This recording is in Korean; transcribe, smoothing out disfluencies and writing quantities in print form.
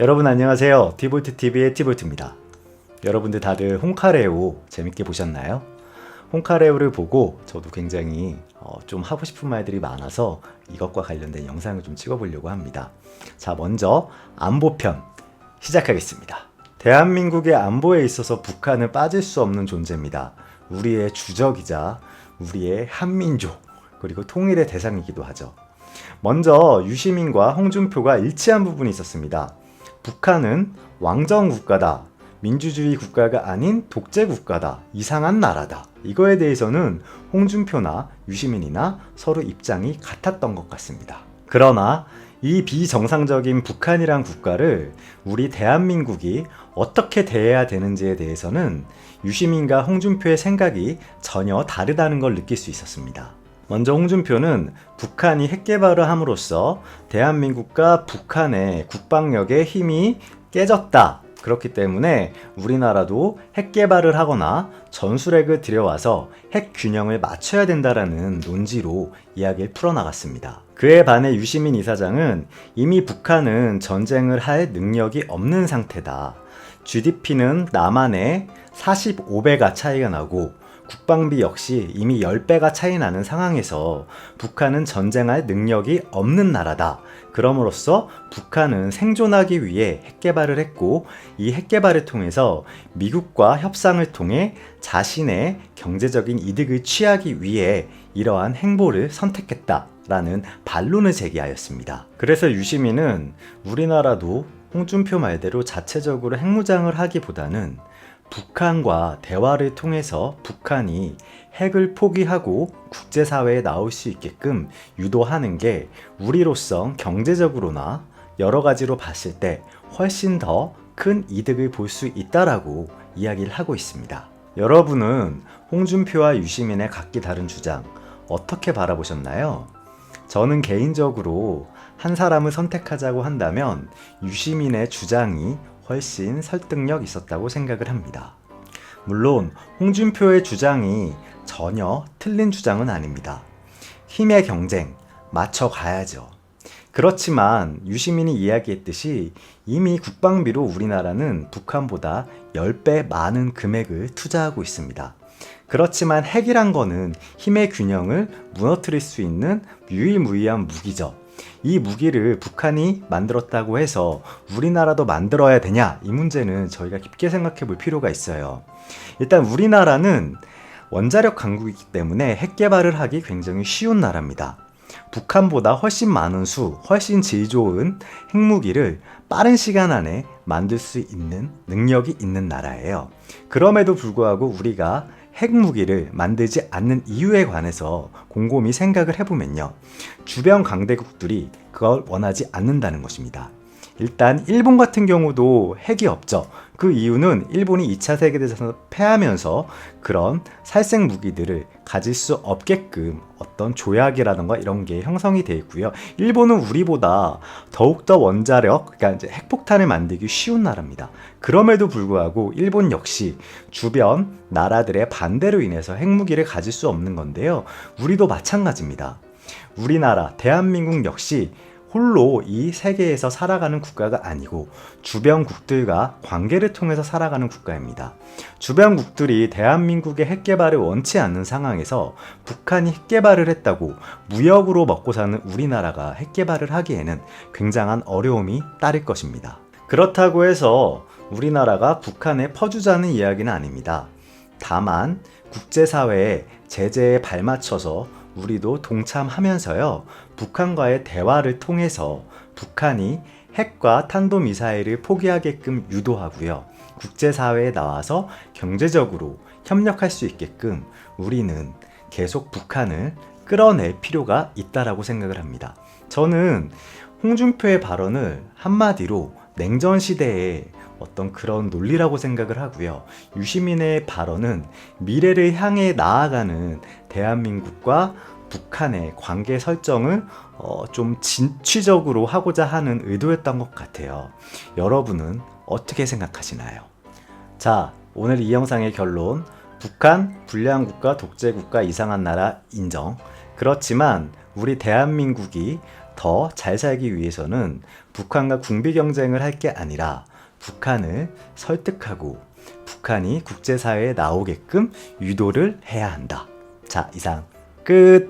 여러분 안녕하세요. 디볼트TV의 티볼트입니다. 여러분들 다들 홍카레오 재밌게 보셨나요? 홍카레오를 보고 저도 굉장히 좀 하고 싶은 말들이 많아서 이것과 관련된 영상을 좀 찍어보려고 합니다. 자, 먼저 안보편 시작하겠습니다. 대한민국의 안보에 있어서 북한은 빠질 수 없는 존재입니다. 우리의 주적이자 우리의 한민족 그리고 통일의 대상이기도 하죠. 먼저 유시민과 홍준표가 일치한 부분이 있었습니다. 북한은 왕정 국가다, 민주주의 국가가 아닌 독재 국가다, 이상한 나라다. 이거에 대해서는 홍준표나 유시민이나 서로 입장이 같았던 것 같습니다. 그러나 이 비정상적인 북한이란 국가를 우리 대한민국이 어떻게 대해야 되는지에 대해서는 유시민과 홍준표의 생각이 전혀 다르다는 걸 느낄 수 있었습니다. 먼저 홍준표는 북한이 핵개발을 함으로써 대한민국과 북한의 국방력의 힘이 깨졌다. 그렇기 때문에 우리나라도 핵개발을 하거나 전술핵을 들여와서 핵균형을 맞춰야 된다라는 논지로 이야기를 풀어나갔습니다. 그에 반해 유시민 이사장은 이미 북한은 전쟁을 할 능력이 없는 상태다. GDP는 남한의 45배가 차이가 나고 국방비 역시 이미 10배가 차이 나는 상황에서 북한은 전쟁할 능력이 없는 나라다. 그럼으로써 북한은 생존하기 위해 핵개발을 했고 이 핵개발을 통해서 미국과 협상을 통해 자신의 경제적인 이득을 취하기 위해 이러한 행보를 선택했다라는 반론을 제기하였습니다. 그래서 유시민은 우리나라도 홍준표 말대로 자체적으로 핵무장을 하기보다는 북한과 대화를 통해서 북한이 핵을 포기하고 국제사회에 나올 수 있게끔 유도하는 게 우리로서 경제적으로나 여러 가지로 봤을 때 훨씬 더 큰 이득을 볼 수 있다라고 이야기를 하고 있습니다. 여러분은 홍준표와 유시민의 각기 다른 주장 어떻게 바라보셨나요? 저는 개인적으로 한 사람을 선택하자고 한다면 유시민의 주장이 훨씬 설득력 있었다고 생각을 합니다. 물론 홍준표의 주장이 전혀 틀린 주장은 아닙니다. 힘의 경쟁, 맞춰가야죠. 그렇지만 유시민이 이야기했듯이 이미 국방비로 우리나라는 북한보다 10배 많은 금액을 투자하고 있습니다. 그렇지만 핵이란 거는 힘의 균형을 무너뜨릴 수 있는 유일무이한 무기죠. 이 무기를 북한이 만들었다고 해서 우리나라도 만들어야 되냐? 이 문제는 저희가 깊게 생각해 볼 필요가 있어요. 일단 우리나라는 원자력 강국이기 때문에 핵 개발을 하기 굉장히 쉬운 나라입니다. 북한보다 훨씬 많은 수, 훨씬 질 좋은 핵무기를 빠른 시간 안에 만들 수 있는 능력이 있는 나라예요. 그럼에도 불구하고 우리가 핵무기를 만들지 않는 이유에 관해서 곰곰이 생각을 해보면요. 주변 강대국들이 그걸 원하지 않는다는 것입니다. 일단 일본 같은 경우도 핵이 없죠. 그 이유는 일본이 2차 세계대전에서 패하면서 그런 살생 무기들을 가질 수 없게끔 어떤 조약이라든가 이런 게 형성이 되어 있고요. 일본은 우리보다 더욱더 원자력, 그러니까 이제 핵폭탄을 만들기 쉬운 나라입니다. 그럼에도 불구하고 일본 역시 주변 나라들의 반대로 인해서 핵무기를 가질 수 없는 건데요. 우리도 마찬가지입니다. 우리나라, 대한민국 역시 홀로 이 세계에서 살아가는 국가가 아니고 주변국들과 관계를 통해서 살아가는 국가입니다. 주변국들이 대한민국의 핵개발을 원치 않는 상황에서 북한이 핵개발을 했다고 무역으로 먹고 사는 우리나라가 핵개발을 하기에는 굉장한 어려움이 따를 것입니다. 그렇다고 해서 우리나라가 북한에 퍼주자는 이야기는 아닙니다. 다만 국제사회의 제재에 발맞춰서 우리도 동참하면서요, 북한과의 대화를 통해서 북한이 핵과 탄도미사일을 포기하게끔 유도하고요, 국제사회에 나와서 경제적으로 협력할 수 있게끔 우리는 계속 북한을 끌어낼 필요가 있다라고 생각을 합니다. 저는 홍준표의 발언을 한마디로 냉전 시대의 어떤 그런 논리라고 생각을 하고요. 유시민의 발언은 미래를 향해 나아가는 대한민국과 북한의 관계 설정을 좀 진취적으로 하고자 하는 의도였던 것 같아요. 여러분은 어떻게 생각하시나요? 자, 오늘 이 영상의 결론. 북한, 불량 국가, 독재 국가, 이상한 나라 인정. 그렇지만 우리 대한민국이 더 잘 살기 위해서는 북한과 군비 경쟁을 할 게 아니라 북한을 설득하고 북한이 국제사회에 나오게끔 유도를 해야 한다. 자, 이상 끝!